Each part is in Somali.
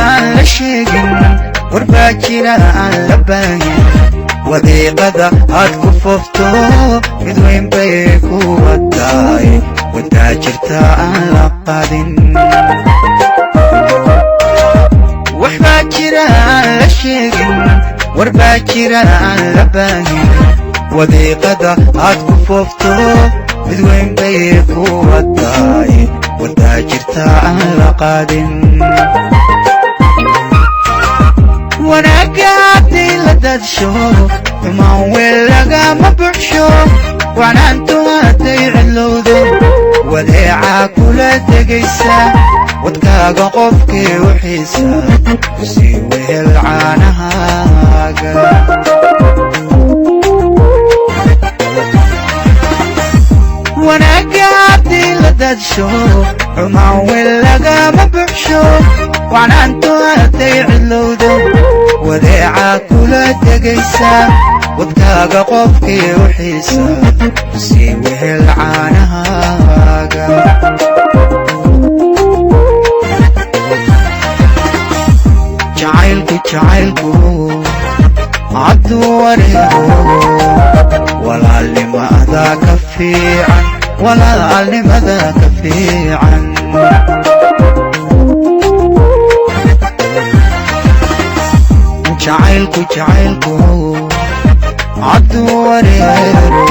aan la sheegin warbaa jira aan la baahin wadiiqada aad ku foofto mid weyn bay ku wadaay wadaa jirta aan la qaadin waxbaa jira aan la sheegin warbaa jira aan la baahin wadiiqada aad ku foofto mid weyn bay ku wadaay wadaa jirta aan la qaadin wanaaga haddii la dadsho xumaan weel lagama buxsho wanaantu hadday cidlowdo wadeecaa kula tegaysa wadkaaga qofkii u xiisa ku sii wehel caanahaaga wanaaga haddii la dadsho xumaan weel lagama buxsho wanaantu hadday cidlowdo wadeecaa kula tegaysa wadkaaga qofkii u xiisa ku sii wehel caanahaaga jacaylku hadduu wareego walaalnimada ka fiican walaalnimada ka fiican jacaylku hadduu wareego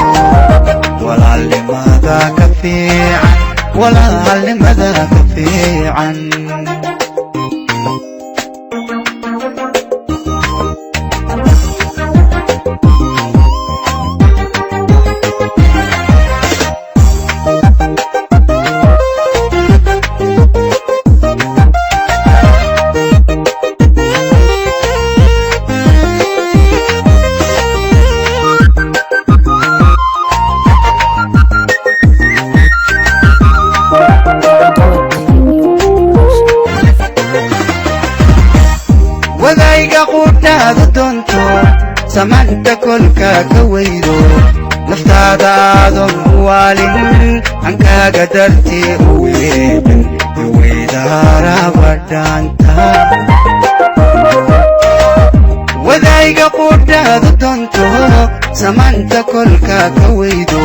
walaalnimada ka fiican walaalnimada ka fiican wadayga qudhaada doonto samaanta kolka ka weydo naftaada aadan u waalin hankaaga dartii u weedhan weydaaraba dhaanta wadayga qudhaada doonto samaanta kolka ka weydo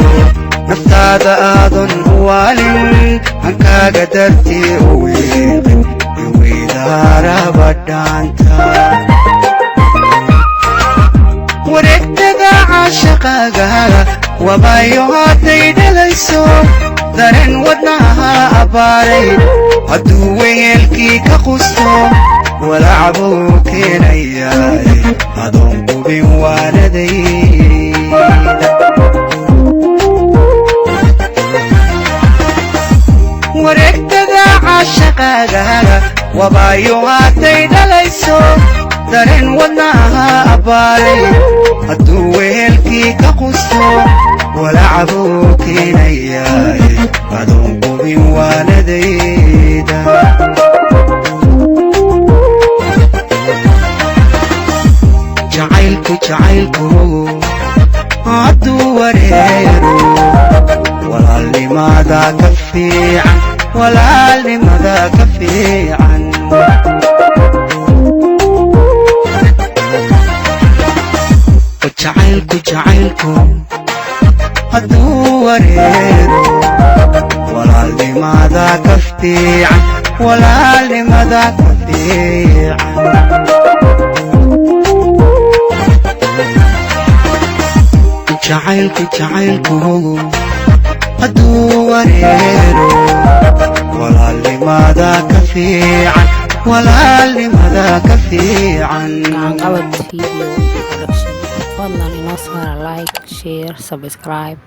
naftaada aadan u waalin hankaaga dartii u weedhan weydaaraba dhaanta wareegtada caashaqaaga wabayo hadday dhalayso dareen wadnaha abbaaray hadduu weyeelkii ka qusto walacbuu keenayaay adoon qubin waanadayda wareegtada caashaqaaga wabayo hadday dhalayso dareen wadnaha abbaaray hadduu wehelkii ka qusto walacbuu keenayaay adoon qubin waanadayda jacaylku hadduu wareero walaalnimada ka fiican walaalnimada ka fiican jacaylku hadduu wareero walaalnimada ka fiican walaalnimada ka fiican jacaylku hadduu wareero walaalnimada ka fiican walaalnimada ka fiican Gacan Qabad Video Production. Fadlan inoo saara like, share, subscribe.